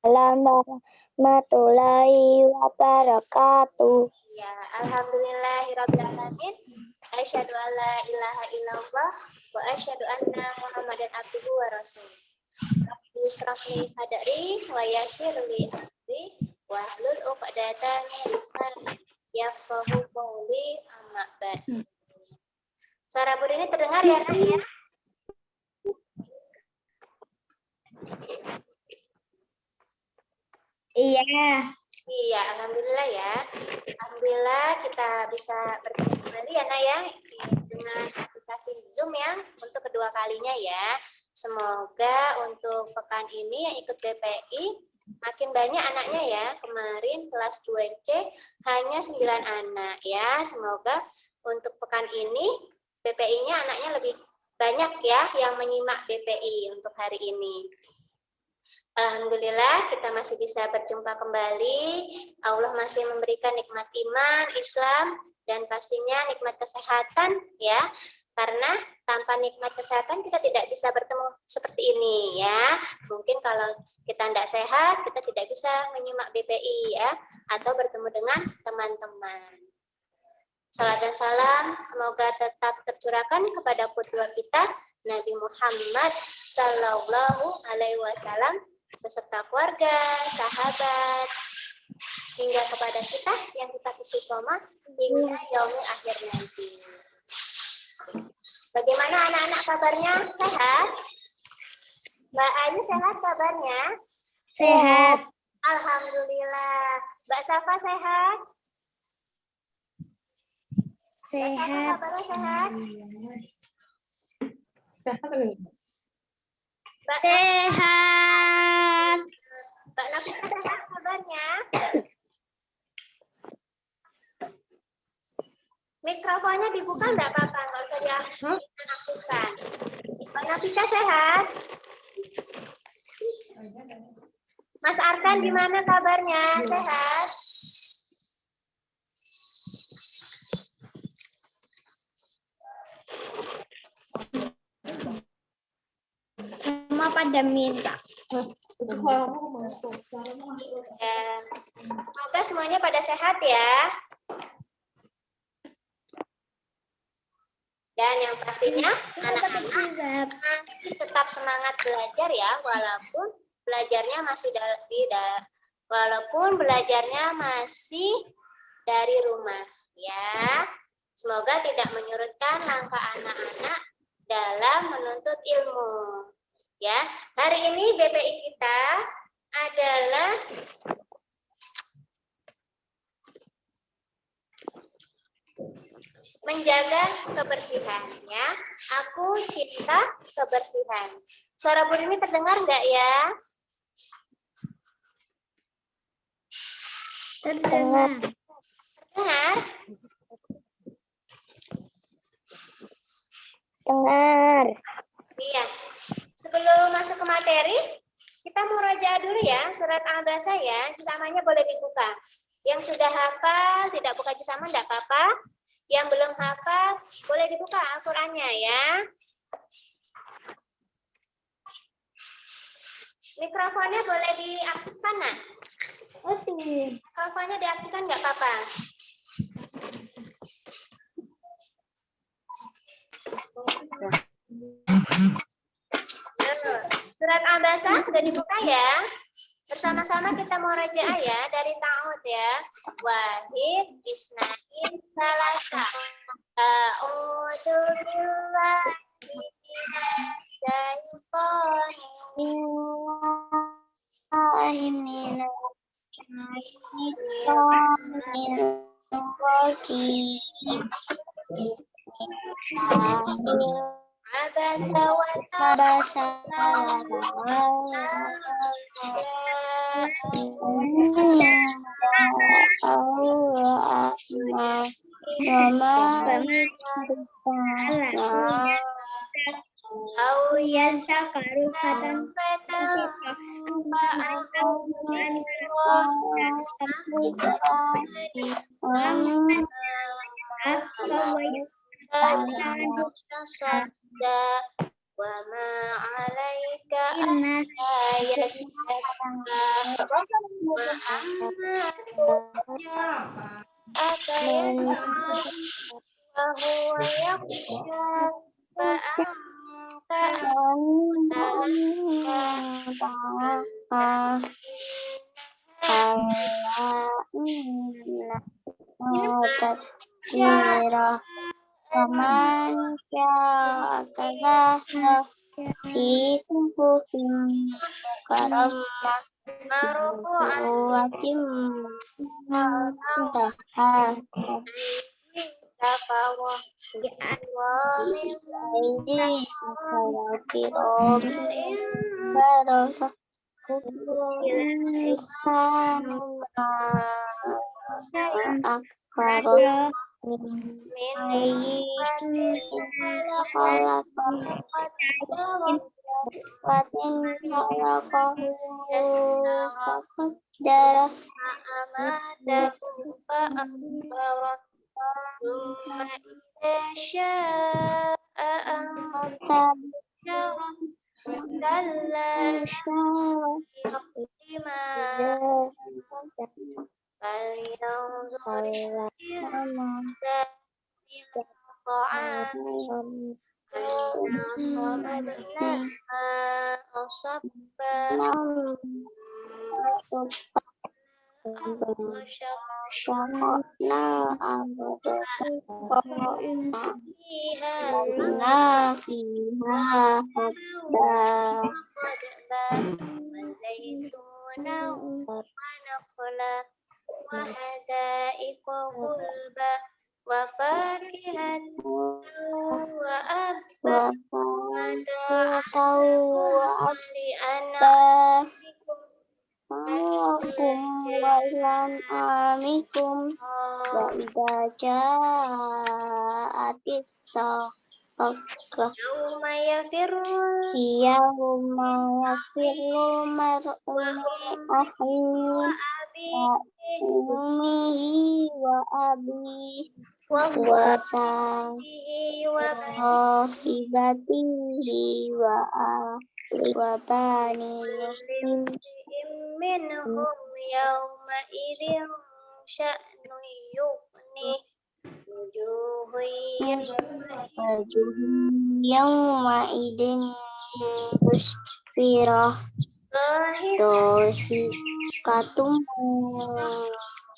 warahmatullahi wabarakatuh. Ya, alhamdulillahirabbil alamin. Asyhadu an la ilaha illallah wa asyhadu anna Muhammadan abduhu wa rasuluh. Rabbi ishrah li sadri wa yassir li amri wa hlul 'uqdatam min lisani yafqahu qawli, amma ba'd. Suara Bu ini terdengar ya, Nak ya? Iya. Iya, alhamdulillah ya. Alhamdulillah kita bisa bertemu kembali ya, Nak ya, dengan aplikasi Zoom ya untuk kedua kalinya ya. Semoga untuk pekan ini yang ikut BPI makin banyak anaknya ya. Kemarin kelas 2C hanya 9 anak ya. Semoga untuk pekan ini BPI-nya anaknya lebih banyak ya yang menyimak BPI untuk hari ini. Alhamdulillah kita masih bisa berjumpa kembali. Allah masih memberikan nikmat iman, Islam, dan pastinya nikmat kesehatan ya. Karena tanpa nikmat kesehatan kita tidak bisa bertemu seperti ini ya. Mungkin kalau kita tidak sehat, kita tidak bisa menyimak BPI ya, atau bertemu dengan teman-teman. Salam dan salam semoga tetap tercurahkan kepada qudwah kita Nabi Muhammad Sallallahu Alaihi Wasallam beserta keluarga, sahabat, hingga kepada kita yang tetap istiqomah hingga yaumul akhir nanti. Bagaimana anak-anak kabarnya? Sehat? Mbak Ayu sehat kabarnya? Sehat. Alhamdulillah. Mbak Safa sehat? Mbak Safa Sehat. kabarnya sehat? Sehat. Mbak Nafisa sehat kabarnya? Mikrofonnya dibuka enggak apa-apa, nggak usah diaktifkan. Mbak Nafisa sehat? Mas Arkan gimana kabarnya? Sehat? Semua pada minta. Ya. Semoga semuanya pada sehat ya. Dan yang pastinya anak-anak masih tetap semangat belajar ya, walaupun belajarnya masih dari rumah ya. Semoga tidak menyurutkan langkah anak-anak dalam menuntut ilmu. Ya, hari ini BPI kita adalah menjaga kebersihan ya. Aku cinta kebersihan. Suara Bu ini terdengar enggak ya? Terdengar. Dengar? Dengar. Iya. Sebelum masuk ke materi, kita murajaah dulu ya, surat Al-Baqarah ya. Juz amannya boleh dibuka. Yang sudah hafal, tidak buka juz aman enggak apa-apa. Yang belum hafal, boleh dibuka Al-Qur'annya ya. Mikrofonnya boleh diaktifkan, Nak? Oke. Mikrofonnya diaktifkan enggak apa-apa. Surat Al-Baqarah sudah dibuka ya. Bersama-sama kita murajaah ya dari ta'awud ya. Wahid, isnain, salasa. A'udzu billahi minasy syaithanir rajim. Abasa wa wa ma 'alaika Inna Faman sya'akazaha fi suhufin mukarramah watim muntaha aidi safarakirom barokah insan akfaroh ayyi watin khalaqahu faqaddara syaqna fiha habba wa fakihatan wa abba ma'akum wa ilan amikum wa idza ja'atis saqqah yauma yafirru mar'u min akhihi wa ummihi wa abihi wa sahibatihi wa banihi minhum yawma idzin sya'nun yughni wujuhun yawma idin musfirah dohikatum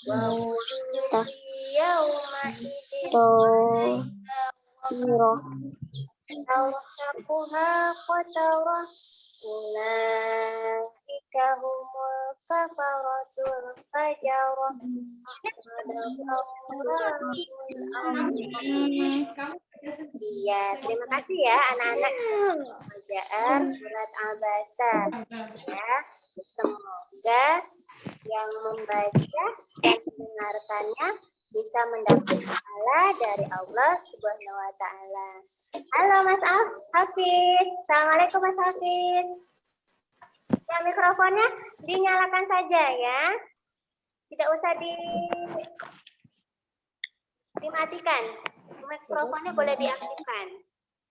mustaqirah tarhaquha qatarah ulaika humul kafaratul fajarah. Iya, terima kasih ya anak-anak bacaan surat Abasa. Ya, semoga yang membaca dan mendengarkannya bisa mendapat pahala dari Allah Subhanahu wa taala. Halo Mas Hafiz. Assalamualaikum Mas Hafiz. Ya, mikrofonnya dinyalakan saja ya. Tidak usah dimatikan. Mikrofonnya boleh diaktifkan.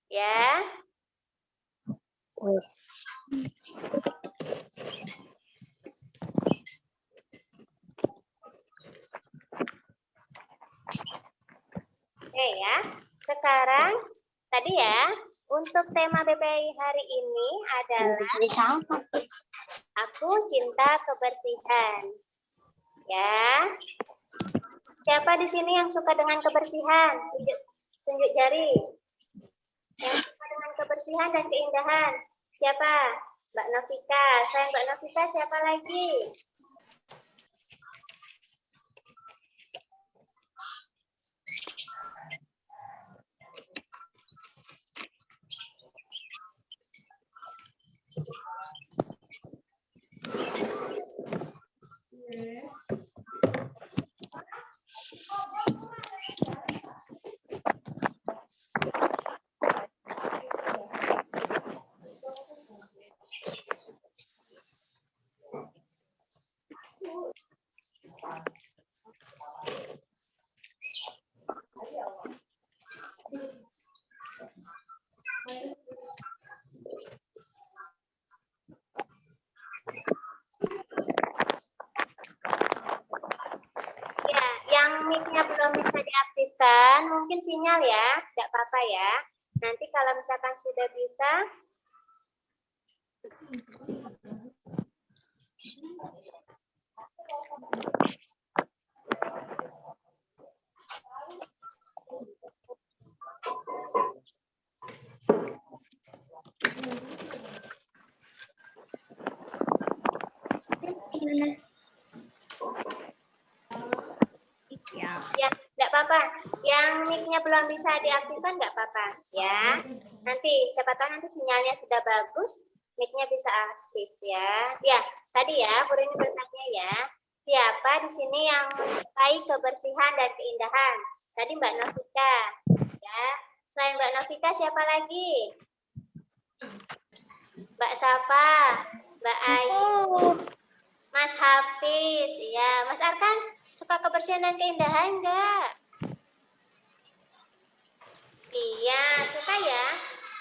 Ya. Oke ya. Sekarang tadi ya, untuk tema BPI hari ini adalah Aku Cinta Kebersihan. Ya. Siapa di sini yang suka dengan kebersihan? Tunjuk jari. Yang suka dengan kebersihan dan keindahan. Siapa? Mbak Novika. Selain Mbak Novika, siapa lagi? mungkin sinyal ya, tidak apa-apa ya. Nanti kalau misalkan sudah bisa, ya tidak apa-apa. Yang mic-nya belum bisa diaktifkan nggak apa-apa ya. Nanti siapa tahu nanti sinyalnya sudah bagus, mic-nya bisa aktif ya. Ya, tadi ya, Bu Rini bertanya ya, siapa di sini yang menyukai kebersihan dan keindahan? Tadi Mbak Novika, ya. Selain Mbak Novika, siapa lagi? Mbak Safa, Mbak Ayu, Mas Hafiz, ya. Mas Arkan, suka kebersihan dan keindahan enggak? Iya, suka ya.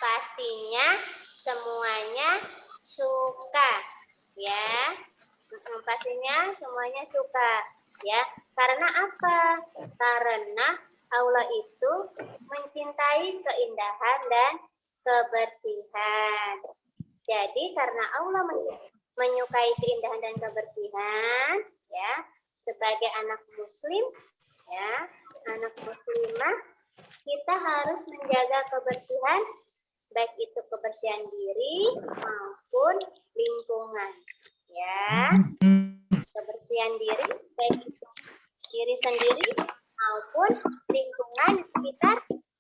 Pastinya semuanya suka, ya. Pastinya semuanya suka, ya. Karena apa? Karena Allah itu mencintai keindahan dan kebersihan. Jadi karena Allah menyukai keindahan dan kebersihan, ya, sebagai anak muslim, ya, anak muslimah, kita harus menjaga kebersihan, baik itu kebersihan diri maupun lingkungan, ya. Kebersihan diri, baik itu diri sendiri maupun lingkungan di sekitar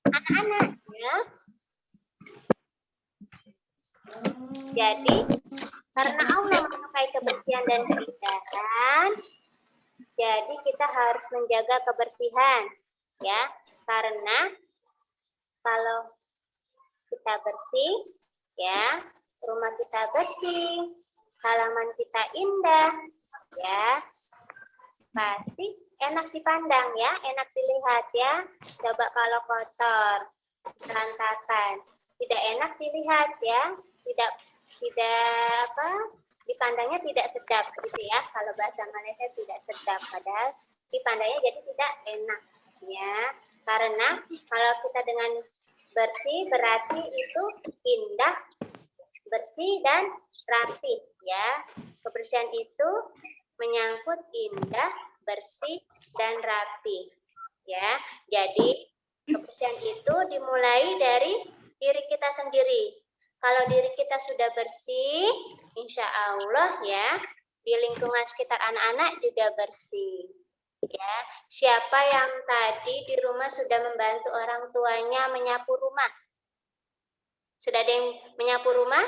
anak-anak, ya. Jadi, karena Allah menyukai kebersihan dan keindahan, jadi kita harus menjaga kebersihan, ya. Karena kalau kita bersih, ya, rumah kita bersih, halaman kita indah, ya, pasti enak dipandang ya, enak dilihat ya. Coba kalau kotor, berantakan, tidak enak dilihat ya, tidak dipandangnya tidak sedap gitu ya. Kalau bahasa Malaysia tidak sedap, padahal dipandangnya jadi tidak enak ya. Karena kalau kita dengan bersih berarti itu indah, bersih dan rapi ya. Kebersihan itu menyangkut indah, bersih dan rapi ya. Jadi kebersihan itu dimulai dari diri kita sendiri. Kalau diri kita sudah bersih, insya Allah ya, di lingkungan sekitar anak-anak juga bersih. Ya, siapa yang tadi di rumah sudah membantu orang tuanya menyapu rumah? Sudah ada yang menyapu rumah?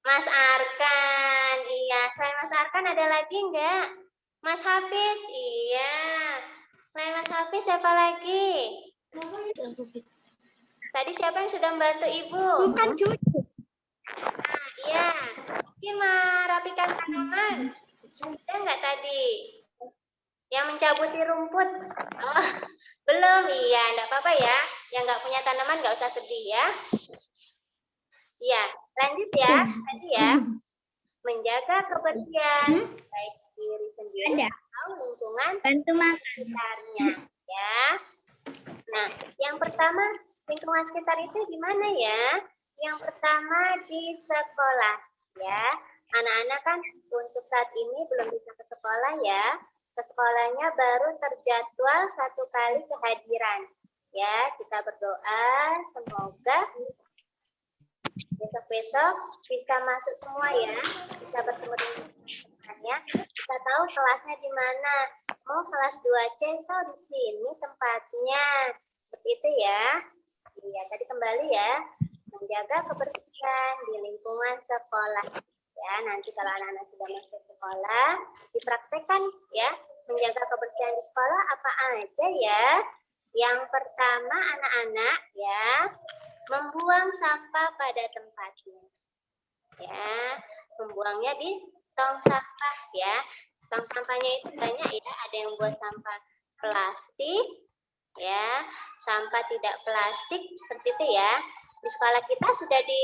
Mas Arkan, iya. Selain Mas Arkan ada lagi enggak? Mas Hafiz, iya. Selain Mas Hafiz siapa lagi? Tadi siapa yang sudah membantu Ibu? Nah, iya. Mungkin merapikan tanaman. Ada enggak tadi? Yang mencabuti rumput? Oh, belum. Iya, enggak apa-apa ya. Yang enggak punya tanaman enggak usah sedih ya. Iya, lanjut ya. Tadi ya. Menjaga kebersihan baik diri sendiri atau lingkungan sekitarnya ya. Nah, yang pertama lingkungan sekitar itu di mana ya? Yang pertama di sekolah ya. Anak-anak kan untuk saat ini belum bisa ke sekolah ya. Ke sekolahnya baru terjadwal 1 kali kehadiran. Ya, kita berdoa semoga besok-besok bisa masuk semua ya, bisa bertemu dengan teman-temannya. Kita tahu kelasnya di mana. Oh, kelas 2C tahu di sini tempatnya. Seperti itu ya. Iya, tadi kembali ya. Menjaga kebersihan di lingkungan sekolah. Ya, nanti kalau anak-anak sudah masuk sekolah, dipraktekkan ya. Menjaga kebersihan di sekolah apa aja ya? Yang pertama anak-anak ya, membuang sampah pada tempatnya. Ya, membuangnya di tong sampah ya. Tong sampahnya itu banyak ya, ada yang buat sampah plastik ya, sampah tidak plastik seperti itu ya. Di sekolah kita sudah di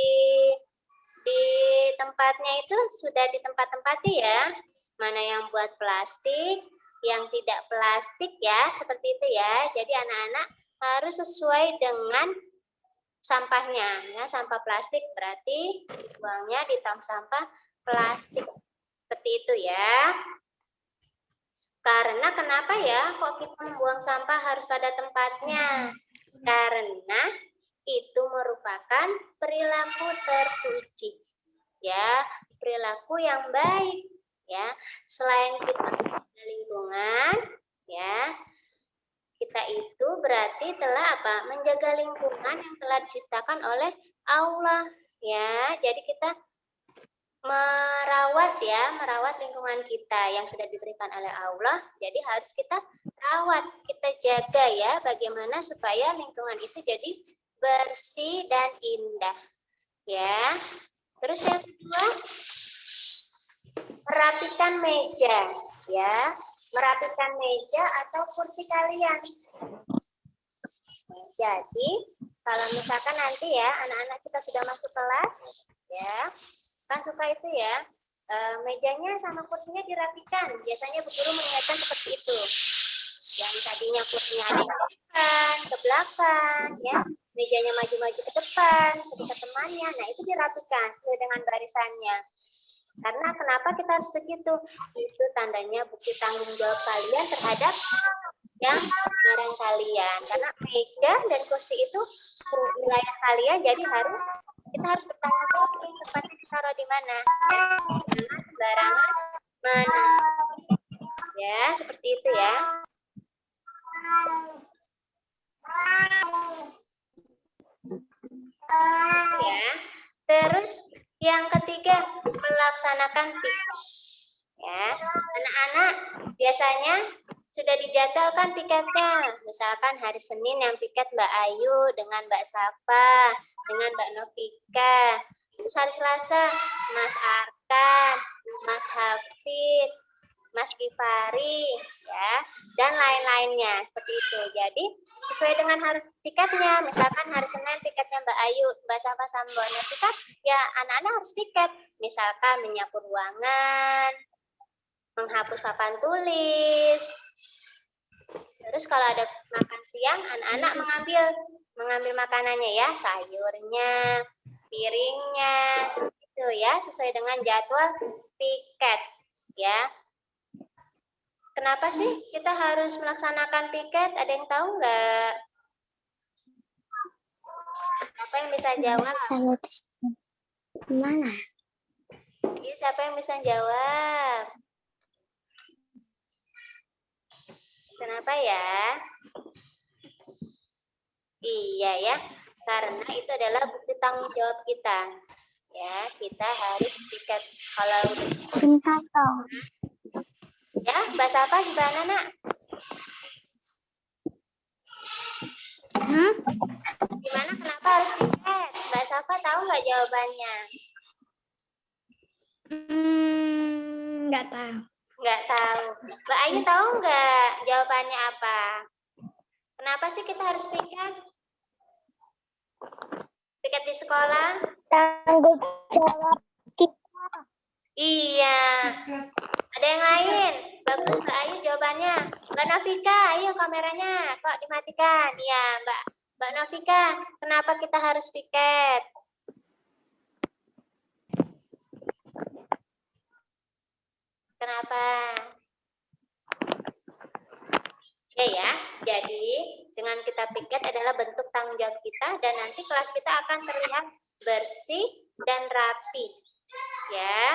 tempatnya itu sudah di tempat-tempati ya. Mana yang buat plastik, yang tidak plastik ya, seperti itu ya. Jadi anak-anak harus sesuai dengan sampahnya. Ya, sampah plastik berarti dibuangnya di tong sampah plastik. Seperti itu ya. Karena kenapa ya kok kita membuang sampah harus pada tempatnya? Karena itu merupakan perilaku terpuji. Ya, perilaku yang baik ya. Selain kita menjaga lingkungan ya, kita itu berarti telah apa? Menjaga lingkungan yang telah diciptakan oleh Allah ya. Jadi kita merawat lingkungan kita yang sudah diberikan oleh Allah. Jadi harus kita rawat, kita jaga ya, bagaimana supaya lingkungan itu jadi bersih dan indah ya. Terus yang kedua, merapikan meja ya, merapikan meja atau kursi kalian. Jadi kalau misalkan nanti ya anak-anak kita sudah masuk kelas ya, kan suka itu ya, mejanya sama kursinya dirapikan. Biasanya Bu Guru mengingatkan seperti itu. Yang tadinya kursinya ada di depan, ke belakang, ya, mejanya maju-maju ke depan, ketika temannya, nah itu dirapikan sesuai dengan barisannya. Karena kenapa kita harus begitu? Itu tandanya bukti tanggung jawab kalian terhadap yang barang kalian. Karena meja dan kursi itu wilayah kalian, jadi kita harus bertanggung jawab nih, tempatnya ditaruh di mana. Jangan sembarangan mana. Ya, seperti itu ya. Ya. Terus yang ketiga, melaksanakan piket. Ya, anak-anak biasanya sudah dijadwalkan piketnya. Misalkan hari Senin yang piket Mbak Ayu dengan Mbak Safa, dengan Mbak Novika. Terus hari Selasa Mas Arkan, Mas Hafid, Mas Gifari, ya, dan lain-lainnya seperti itu. Jadi sesuai dengan hari piketnya. Misalkan hari Senin piketnya Mbak Ayu, Mbak Safa sama Mbak Novika, ya anak-anak harus piket. Misalkan menyapu ruangan, menghapus papan tulis. Terus kalau ada makan siang, anak-anak mengambil makanannya ya, sayurnya, piringnya, seperti itu ya, sesuai dengan jadwal piket ya. Kenapa sih kita harus melaksanakan piket? Ada yang tahu nggak? Siapa yang bisa jawab? Saya di mana? Jadi siapa yang bisa jawab? Kenapa ya? Iya ya, karena itu adalah bukti tanggung jawab kita. Ya, kita harus piket. Kalau Bentar dong. ya, Mbak Safa gimana, Nak? Gimana, kenapa harus piket? Mbak Safa tahu nggak jawabannya? Nggak tahu. Nggak tahu. Mbak Ayu tahu nggak jawabannya apa? Kenapa sih kita harus piket? Piket di sekolah? Tanggung jawab kita. Iya. Ada yang lain? Bagus Mbak Ayu jawabannya. Mbak Novika, ayo kameranya kok dimatikan. Iya, Mbak Novika, kenapa kita harus piket? Kenapa? Ya, jadi dengan kita piket adalah bentuk tanggung jawab kita dan nanti kelas kita akan terlihat bersih dan rapi. Ya.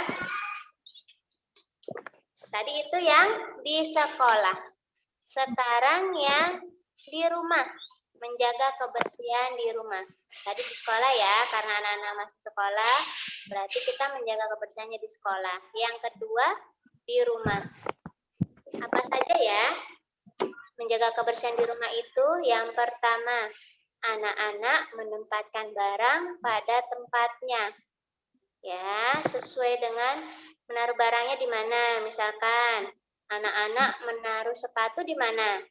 Tadi itu yang di sekolah. Sekarang yang di rumah, menjaga kebersihan di rumah. Tadi di sekolah ya, karena anak-anak masih sekolah, berarti kita menjaga kebersihannya di sekolah. Yang kedua, di rumah. Apa saja ya? Menjaga kebersihan di rumah itu, yang pertama, anak-anak menempatkan barang pada tempatnya. Ya, sesuai dengan menaruh barangnya di mana. Misalkan anak-anak menaruh sepatu di mana?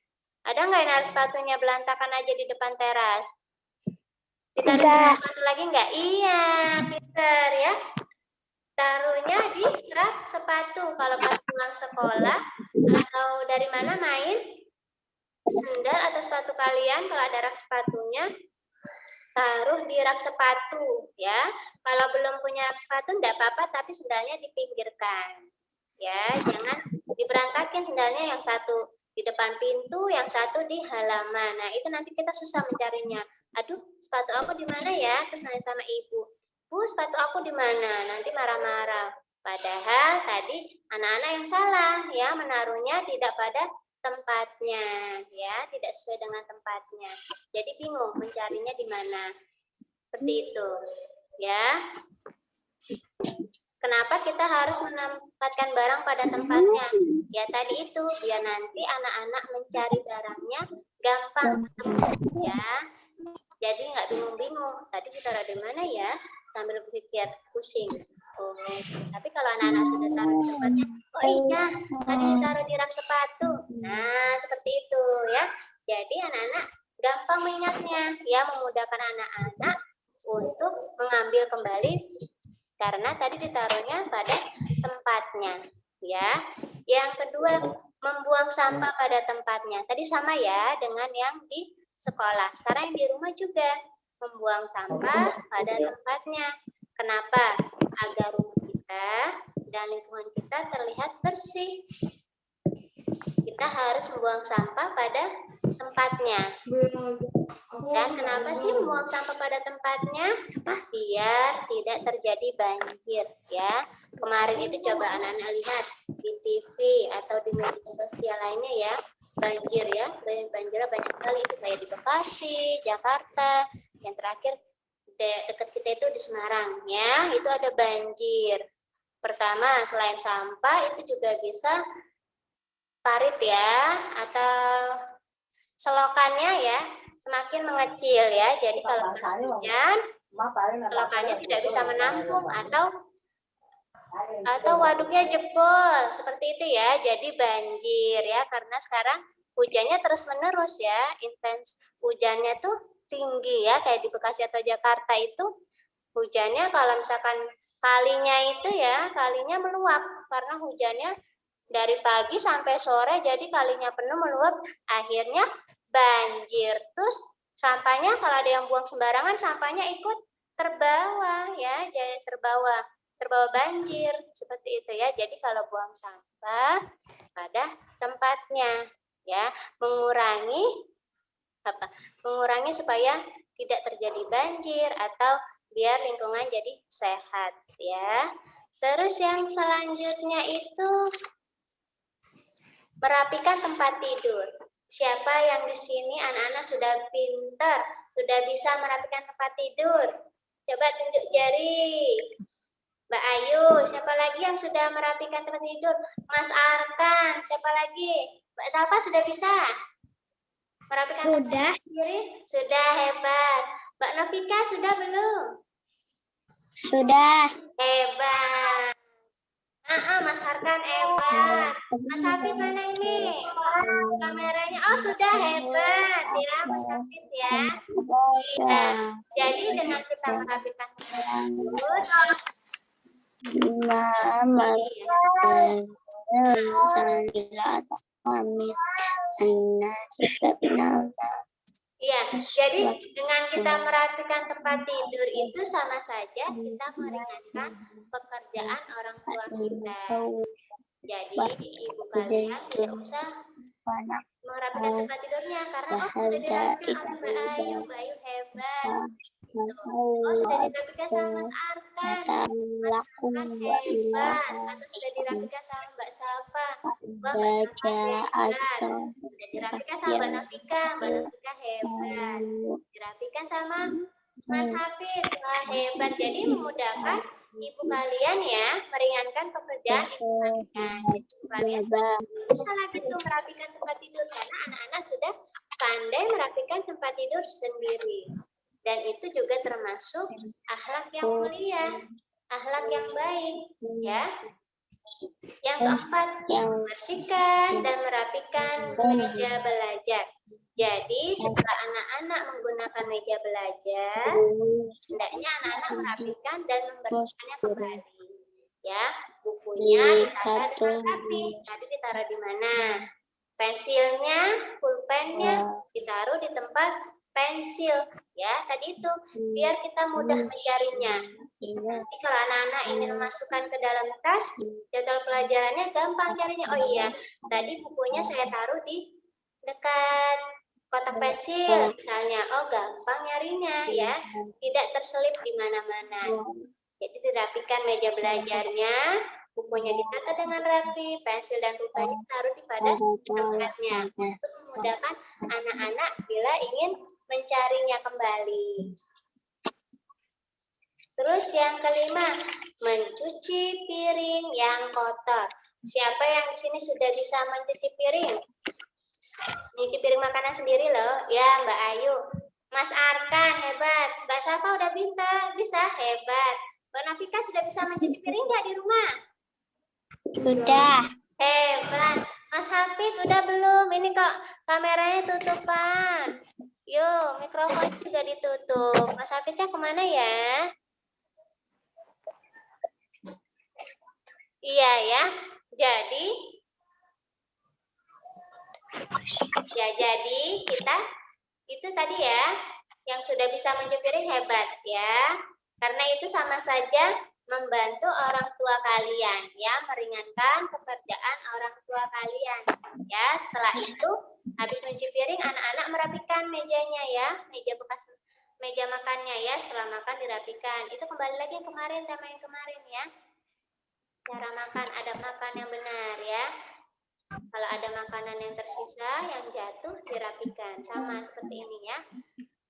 Ada nggak yang naruh sepatunya belantakan aja di depan teras? Ditaruh sepatu lagi nggak? Iya, Peter ya. taruhnya di rak sepatu. Kalau pas pulang sekolah atau dari mana main, sendal atau sepatu kalian kalau ada rak sepatunya, taruh di rak sepatu ya. Kalau belum punya rak sepatu enggak apa-apa, tapi sendalnya dipinggirkan. Ya, jangan diberantakin sendalnya, yang satu di depan pintu, yang satu di halaman. Nah, itu nanti kita susah mencarinya. Aduh, sepatu aku di mana ya? Terus nanya sama ibu. Bu, sepatu aku di mana? Nanti marah-marah. Padahal tadi anak-anak yang salah ya, menaruhnya tidak pada tempatnya ya, tidak sesuai dengan tempatnya. Jadi bingung mencarinya di mana. Seperti itu. Ya. Kenapa kita harus menempatkan barang pada tempatnya? Ya tadi itu, biar nanti anak-anak mencari barangnya gampang ya. Jadi nggak bingung-bingung. Tadi ditaruh di mana ya? Sambil berpikir pusing. Oh, tapi kalau anak-anak sudah taruh di tempatnya, oh iya, tadi ditaruh di rak sepatu. Nah, seperti itu ya. Jadi anak-anak gampang mengingatnya, ya memudahkan anak-anak untuk mengambil kembali karena tadi ditaruhnya pada tempatnya ya. Yang kedua, membuang sampah pada tempatnya. Tadi sama ya dengan yang di sekolah. Sekarang yang di rumah juga membuang sampah pada tempatnya. Kenapa? Agar rumah kita dan lingkungan kita terlihat bersih. Kita harus membuang sampah pada tempatnya. Dan kenapa sih membuang sampah pada tempatnya? Biar tidak terjadi banjir ya. Kemarin itu coba anak-anak lihat di TV atau di media sosial lainnya ya, banjir ya, banjirnya banyak sekali itu kayak di Bekasi, Jakarta, yang terakhir dekat kita itu di Semarang ya, itu ada banjir. Pertama, selain sampah itu juga bisa parit ya, atau selokannya ya semakin mengecil ya. Jadi kalau hujan selokannya tidak bisa menampung atau waduknya jebol seperti itu ya. Jadi banjir ya, karena sekarang hujannya terus menerus ya, intens hujannya tuh tinggi ya, kayak di Bekasi atau Jakarta itu hujannya kalau misalkan kalinya itu ya, kalinya meluap karena hujannya dari pagi sampai sore, jadi kalinya penuh meluap, akhirnya banjir. Terus sampahnya kalau ada yang buang sembarangan, sampahnya ikut terbawa ya, jadi terbawa banjir seperti itu ya. Jadi kalau buang sampah pada tempatnya ya, mengurangi supaya tidak terjadi banjir atau biar lingkungan jadi sehat ya. Terus yang selanjutnya itu merapikan tempat tidur. Siapa yang di sini anak-anak sudah pintar, sudah bisa merapikan tempat tidur? Coba tunjuk jari. Mbak Ayu, siapa lagi yang sudah merapikan tempat tidur? Mas Arkan, siapa lagi? Mbak Salva sudah bisa merapikan tempat tidur? Sudah, hebat. Mbak Novika sudah belum? Sudah. Hebat. Mas Arkan hebat. Mas Hafid mana ini? Kameranya. Oh, sudah hebat ya, Mas Hafid ya. Iya. Jadi dengan kita merapikan tidur, iya, jadi dengan kita merapikan tempat tidur itu sama saja kita meringankan pekerjaan orang tua kita. Jadi ibu kalian tidak usah merapikan tempat tidurnya karena sudah dirapikan oleh Mbak Ayu. Mbak Ayu hebat. Sudah dirapikan sama Mas Arkan. Mas Arkan hebat. Atau sudah dirapikan sama Mbak Salva. Mbak Salva hebat. Sudah dirapikan sama Mbak Novika. Mbak Novika hebat. Dirapikan sama Mas Hafiz. Wah hebat. Jadi memudahkan ibu kalian ya, meringankan pekerjaan ibu kalian. Ibu kalian bisa lagi tuh merapikan tempat tidur karena anak-anak sudah pandai merapikan tempat tidur sendiri. Dan itu juga termasuk akhlak yang mulia, akhlak yang baik, ya. Yang keempat, membersihkan dan merapikan meja belajar. Jadi setelah anak-anak menggunakan meja belajar, hendaknya anak-anak merapikan dan membersihkannya kembali. Ya, bukunya ditata dengan Ditulis. rapi. Tadi ditaruh di mana? Pensilnya, pulpennya ditaruh di tempat pensil. Ya, tadi itu biar kita mudah mencarinya. Nanti kalau anak-anak ingin memasukkan ke dalam tas, jadwal pelajarannya gampang carinya. Oh iya, tadi bukunya saya taruh di dekat kotak pensil misalnya. Oh, gampang nyarinya ya. Tidak terselip di mana-mana. Jadi dirapikan meja belajarnya, bukunya ditata dengan rapi, pensil dan pulpennya taruh di pada tempatnya untuk memudahkan anak-anak bila ingin mencarinya kembali. Terus yang kelima, mencuci piring yang kotor. Siapa yang di sini sudah bisa mencuci piring? Mencuci piring makanan sendiri loh. Ya, Mbak Ayu. Mas Arkan, hebat. Mbak Safa udah bisa, hebat. Mbak Nafika sudah bisa mencuci piring nggak di rumah? Sudah. Hebat. Mas Hafid udah belum? Ini kok kameranya tutupan. Yuk, mikrofon juga ditutup. Mas Hafidnya kemana ya? Iya ya. Jadi kita itu tadi ya, yang sudah bisa mencuci piring hebat ya. Karena itu sama saja membantu orang tua kalian ya, meringankan pekerjaan orang tua kalian ya. Setelah itu habis mencuci piring, anak-anak merapikan mejanya ya, meja makannya ya. Setelah makan dirapikan. Itu kembali lagi yang kemarin, tema yang kemarin ya. Cara makan, adab makan yang benar ya. Kalau ada makanan yang tersisa, yang jatuh dirapikan. Sama seperti ini ya.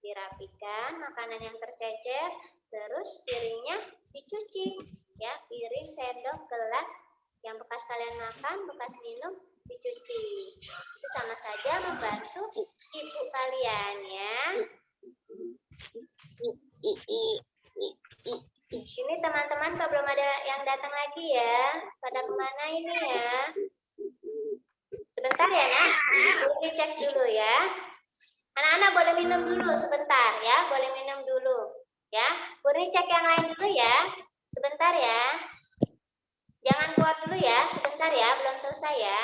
Dirapikan makanan yang tercecer, terus piringnya dicuci. Ya, piring, sendok, gelas yang bekas kalian makan, bekas minum dicuci. Itu sama saja membantu ibu kalian ya. Ini teman-teman kalau belum ada yang datang lagi ya, pada kemana ini ya? Sebentar ya nak, boleh dicek dulu ya. Anak-anak boleh minum dulu sebentar ya, boleh minum dulu ya. Boleh cek yang lain dulu ya, sebentar ya. Jangan keluar dulu ya, sebentar ya, belum selesai ya.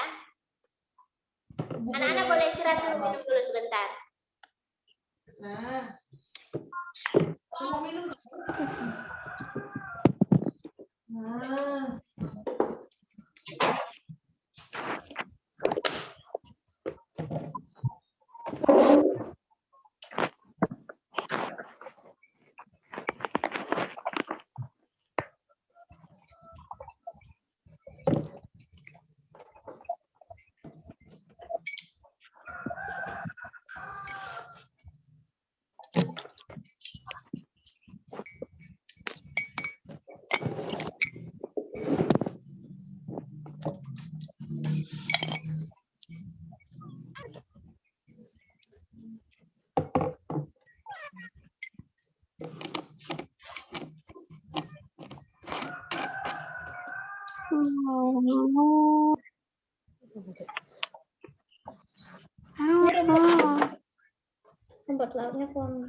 Anak-anak boleh istirahat dulu, minum dulu sebentar. Nah, mau minum. Nah. Tempat lautnya pun.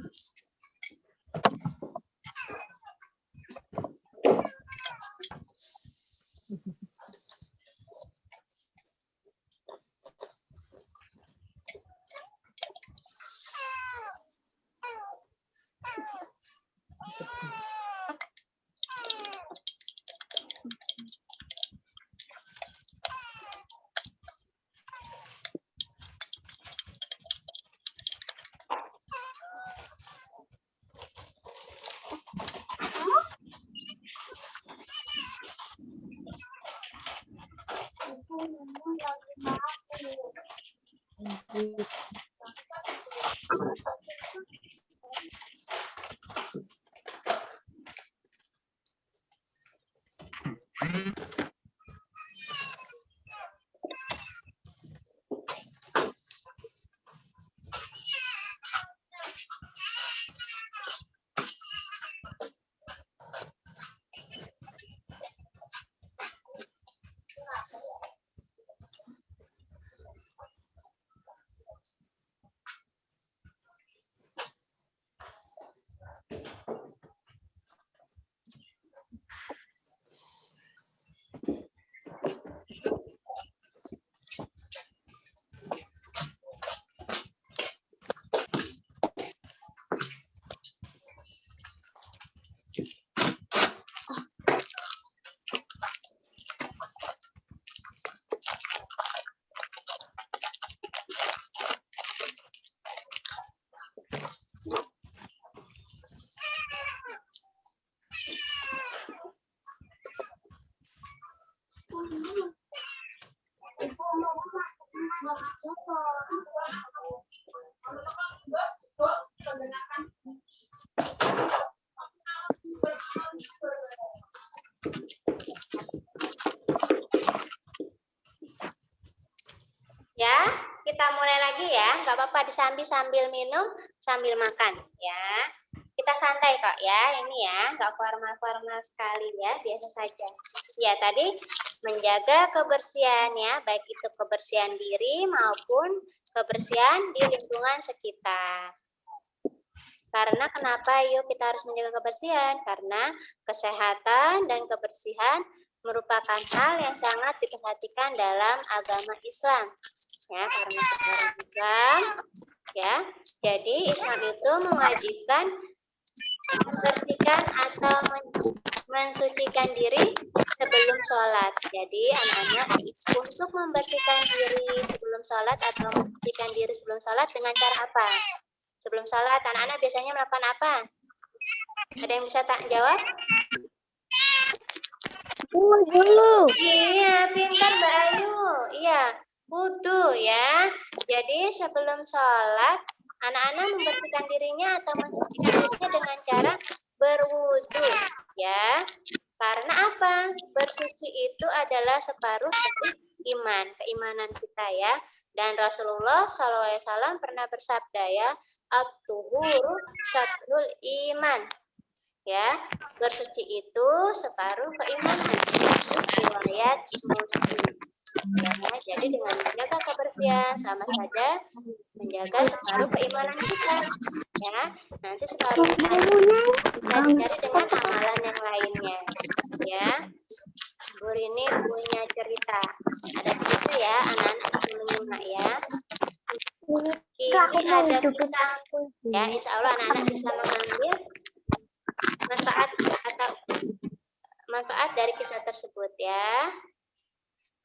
Ya, kita mulai lagi ya. Nggak apa-apa sambil minum, sambil makan ya. Kita santai kok ya, ini ya, nggak formal-formal sekali ya, biasa saja. Ya, tadi menjaga kebersihan ya, baik itu kebersihan diri maupun kebersihan di lingkungan sekitar. Karena kenapa yuk kita harus menjaga kebersihan? Karena kesehatan dan kebersihan merupakan hal yang sangat diperhatikan dalam agama Islam. Ya, karena agama Islam ya, jadi Islam itu mewajibkan membersihkan atau mensucikan diri sebelum sholat. Jadi anak-anak untuk membersihkan diri sebelum sholat atau mensucikan diri sebelum sholat dengan cara apa? Sebelum sholat anak-anak biasanya melakukan apa? Ada yang bisa tak jawab? Dulu. Iya, pintar Mbak Ayu. Iya, wudu ya. Jadi sebelum sholat anak-anak membersihkan dirinya atau mensucikan dirinya dengan cara berwudu ya. Karena apa? Bersuci itu adalah separuh dari iman, keimanan kita ya. Dan Rasulullah SAW pernah bersabda ya, at-tuhuru syatrul iman. Ya, bersuci itu separuh keimanan. Riwayat Muslim. Ya, jadi dengan menjaga kebersihan sama saja menjaga separuh keimanan kita. Ya, nanti separuh iman bisa dicari dengan amalan yang lainnya. Ya, Bu Rini punya cerita. Ada cerita ya, anak-anak bisa menyimak ya. Ini ada kisah. Ya, insya Allah anak-anak bisa mengambil manfaat dari kisah tersebut ya.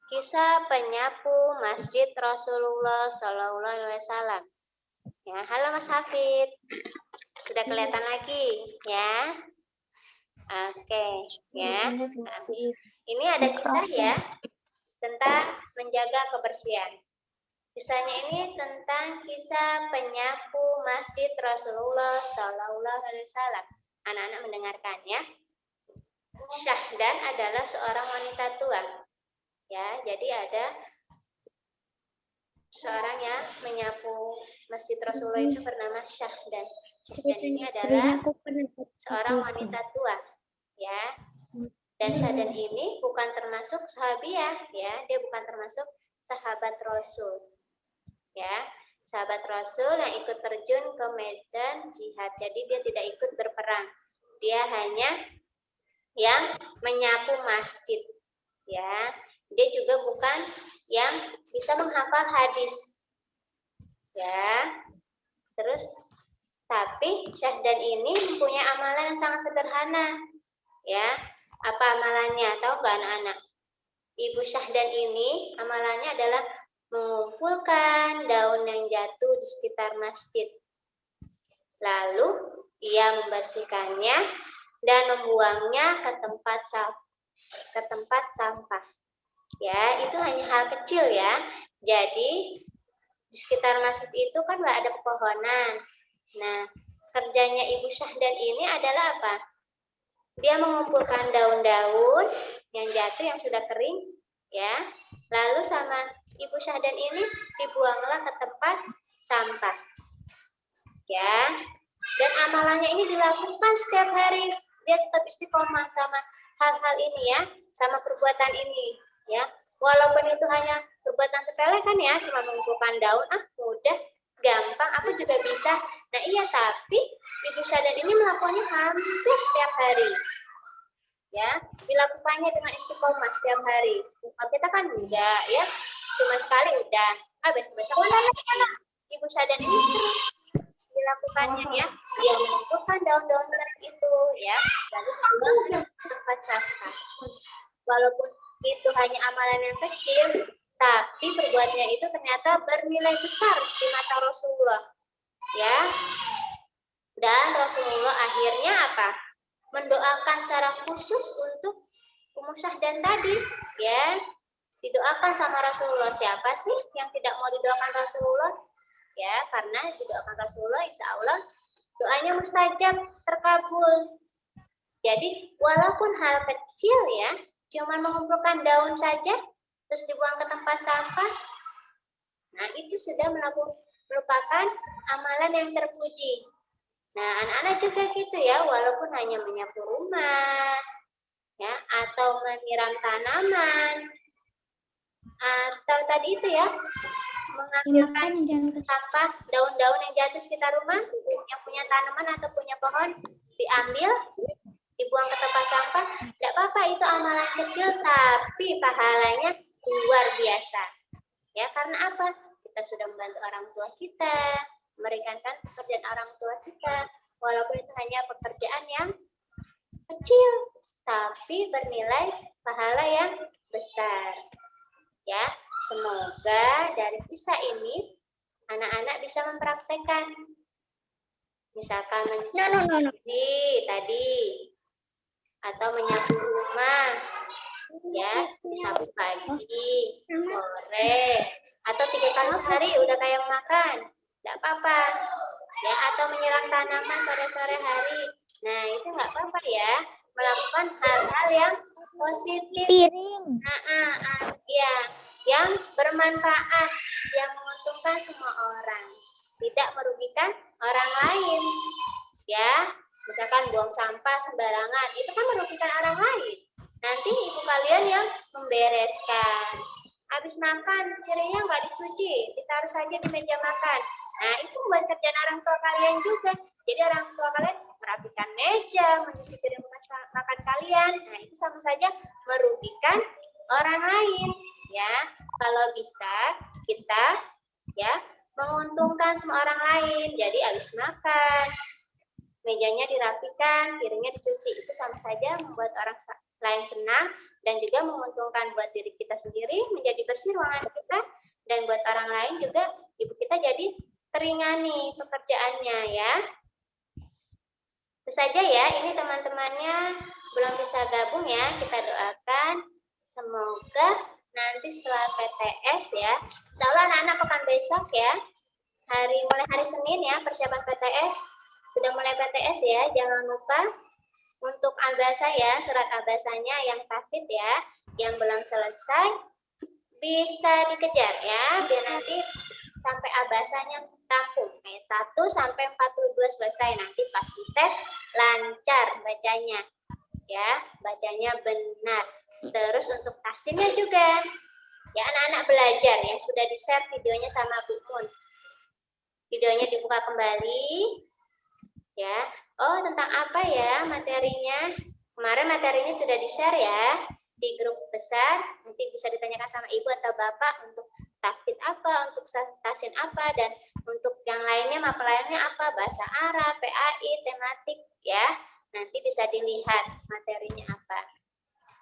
Kisah penyapu Masjid Rasulullah Shallallahu Alaihi Wasallam. Ya, halo Mas Hafid, sudah kelihatan lagi ya. Oke, ya. Ini ada kisah ya tentang menjaga kebersihan. Kisahnya ini tentang kisah penyapu Masjid Rasulullah Shallallahu Alaihi Wasallam. Anak-anak mendengarkan ya. Syahdan adalah seorang wanita tua. Ya, jadi ada seorang yang menyapu Masjid Rasulullah itu bernama Syahdan. Syahdan ini adalah seorang wanita tua, ya. Dan Syahdan ini bukan termasuk sahabiah, ya. Dia bukan termasuk sahabat Rasul. Ya, sahabat Rasul yang ikut terjun ke medan jihad. Jadi dia tidak ikut berperang. Dia hanya yang menyapu masjid, ya. Dia juga bukan yang bisa menghafal hadis, ya. Terus, tapi Syahdan ini mempunyai amalan yang sangat sederhana, ya. Apa amalannya? Tahu nggak anak-anak? Ibu Syahdan ini amalannya adalah mengumpulkan daun yang jatuh di sekitar masjid. Lalu ia membersihkannya dan membuangnya ke tempat sampah. Ya, itu hanya hal kecil ya. Jadi di sekitar masjid itu kan nggak ada pepohonan. Nah, kerjanya Ibu Syahdan ini adalah apa? Dia mengumpulkan daun-daun yang jatuh yang sudah kering, ya. Lalu sama Ibu Syahdan ini dibuanglah ke tempat sampah. Ya. Dan amalannya ini dilakukan setiap hari. Dia tetap istiqomah sama hal-hal ini ya, sama perbuatan ini. Ya, walaupun itu hanya perbuatan sepele kan ya, cuma mengumpulkan daun, mudah, gampang, aku juga bisa. Nah iya, tapi Ibu Syahdan ini melakukannya hampir setiap hari. Ya, dilakukannya dengan istiqomah setiap hari. Kalau kita kan enggak ya, cuma sekali udah. Besok mana? Ibu Syahdan ini terus dilakukannya ya. Dia mengumpulkan daun-daun kering itu ya, lalu dibuang ke tempat sampah. Walaupun itu hanya amalan yang kecil, tapi perbuatannya itu ternyata bernilai besar di mata Rasulullah. Ya. Dan Rasulullah akhirnya apa? Mendoakan secara khusus untuk Ummu Syahdan tadi, ya. didoakan sama Rasulullah. Siapa sih yang tidak mau didoakan Rasulullah? Ya, karena didoakan Rasulullah, insya Allah doanya mustajab, terkabul. Jadi walaupun hal kecil ya, cuma mengumpulkan daun saja, terus dibuang ke tempat sampah, nah itu sudah merupakan amalan yang terpuji. Nah, anak-anak juga gitu ya, walaupun hanya menyapu rumah, ya, atau menyiram tanaman, atau tadi itu ya, mengambilkan sampah, daun-daun yang jatuh sekitar rumah, yang punya tanaman atau punya pohon, diambil, dibuang ke tempat sampah, tidak apa-apa, itu amalan kecil, tapi pahalanya luar biasa. Ya, karena apa? Kita sudah membantu orang tua kita, meringankan pekerjaan orang tua kita, walaupun itu hanya pekerjaan yang kecil, tapi bernilai pahala yang besar. Ya, semoga dari kisah ini anak-anak bisa mempraktekkan. Misalkan mencuci tadi, atau menyapu rumah, ya, disapu pagi, sore, atau 3 kali sehari udah kayak makan, tidak apa-apa. Ya, atau menyiram tanaman sore-sore hari. Nah, itu nggak apa-apa ya, melakukan hal-hal yang positif. Ya, yang bermanfaat, yang menguntungkan semua orang, tidak merugikan orang lain. Ya, misalkan buang sampah sembarangan, itu kan merugikan orang lain. Nanti ibu kalian yang membereskan. Habis makan, piringnya nggak dicuci, ditaruh saja di meja makan. Nah, itu buat kerjaan orang tua kalian juga. Jadi orang tua kalian merapikan meja, mencuci piring bekas makan kalian. Nah, itu sama saja merugikan orang lain. Ya, kalau bisa kita ya menguntungkan semua orang lain. Jadi habis makan, mejanya dirapikan, piringnya dicuci, itu sama saja membuat orang lain senang dan juga menguntungkan buat diri kita sendiri, menjadi bersih ruangan kita, dan buat orang lain juga ibu kita jadi teringani pekerjaannya ya. Itu saja ya, ini teman-temannya belum bisa gabung ya, kita doakan semoga nanti setelah PTS ya, insya Allah anak-anak pekan besok ya, mulai hari Senin ya, persiapan PTS, sudah mulai PTS ya, jangan lupa untuk abasa ya, surat abasanya yang tahfidz ya, yang belum selesai bisa dikejar ya, biar nanti sampai abasanya rampung, ayat 1 sampai 42 selesai, nanti pas dites lancar bacanya ya, bacanya benar. Terus untuk tahsinnya juga ya, anak-anak belajar yang sudah di-share videonya sama Bu Mun, videonya dibuka kembali ya. Oh, tentang apa ya materinya? Kemarin materinya sudah di-share ya di grup besar. Nanti bisa ditanyakan sama ibu atau bapak untuk tahfidz apa, untuk tahsin apa, dan untuk yang lainnya, mapel lainnya apa, bahasa Arab, PAI, tematik ya. Nanti bisa dilihat materinya apa.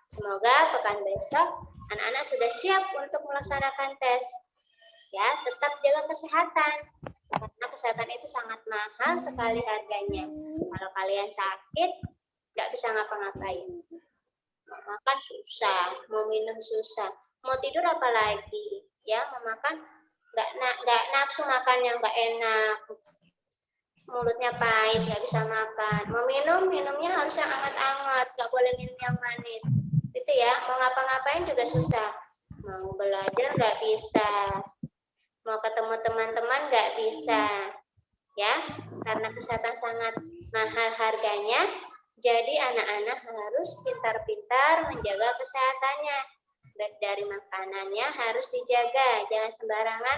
Semoga pekan besok anak-anak sudah siap untuk melaksanakan tes. Ya, tetap jaga kesehatan. Karena kesehatan itu sangat mahal sekali harganya. Kalau kalian sakit, nggak bisa ngapa-ngapain. Mau makan susah, mau minum susah, mau tidur apalagi. Ya, mau makan nggak nafsu makan yang nggak enak. Mulutnya pahit, nggak bisa makan. Mau minumnya harus yang hangat-hangat, nggak boleh minum yang manis. Itu ya, mau ngapa-ngapain juga susah. Mau belajar nggak bisa. Mau ketemu teman-teman nggak bisa, ya, karena kesehatan sangat mahal harganya. Jadi anak-anak harus pintar-pintar menjaga kesehatannya. Baik dari makanannya harus dijaga, jangan sembarangan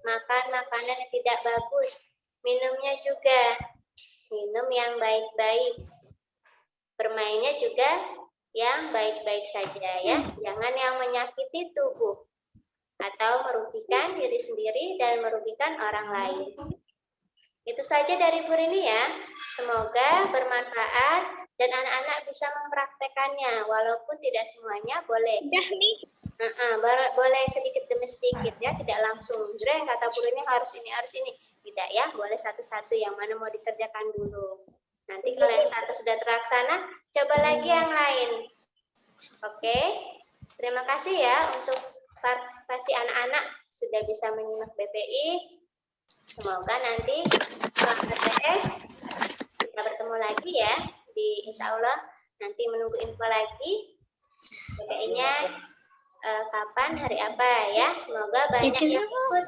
makan makanan yang tidak bagus. Minumnya juga, minum yang baik-baik. Bermainnya juga yang baik-baik saja ya, jangan yang menyakiti tubuh atau merugikan diri sendiri dan merugikan orang lain. Itu saja dari Bu Rini ya. Semoga bermanfaat dan anak-anak bisa mempraktekannya, walaupun tidak semuanya boleh. Boleh sedikit demi sedikit ya, tidak langsung. Jreng kata Bu Rini harus ini. Tidak ya, boleh satu-satu yang mana mau dikerjakan dulu. Nanti kalau yang satu sudah terlaksana, coba lagi yang lain. Oke, terima kasih ya untuk partisipasi anak-anak sudah bisa menyimak BPI. Semoga nanti setelah PTS kita bertemu lagi ya. Insya Allah nanti menunggu info lagi BPI-nya kapan, hari apa ya. Semoga banyak yang ikut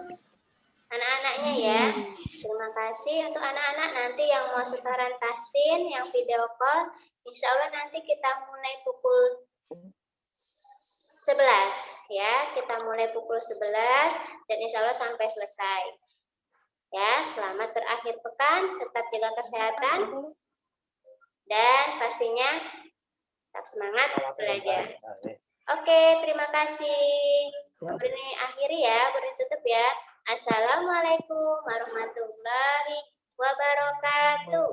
anak-anaknya ya. Terima kasih untuk anak-anak nanti yang mau setoran tahsin, yang video call. Insya Allah nanti kita mulai pukul 11 ya. Kita mulai pukul 11 dan insya Allah sampai selesai. Ya, selamat berakhir pekan, tetap jaga kesehatan dan pastinya tetap semangat belajar. Oke, terima kasih. Ini akhiri ya, beri tutup ya. Assalamualaikum warahmatullahi wabarakatuh.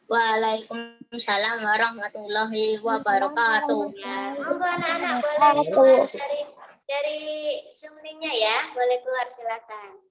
Waalaikumsalam warahmatullahi wabarakatuh. Ya, monggo anak-anak boleh keluar dari Zoom link-nya ya, boleh keluar silakan.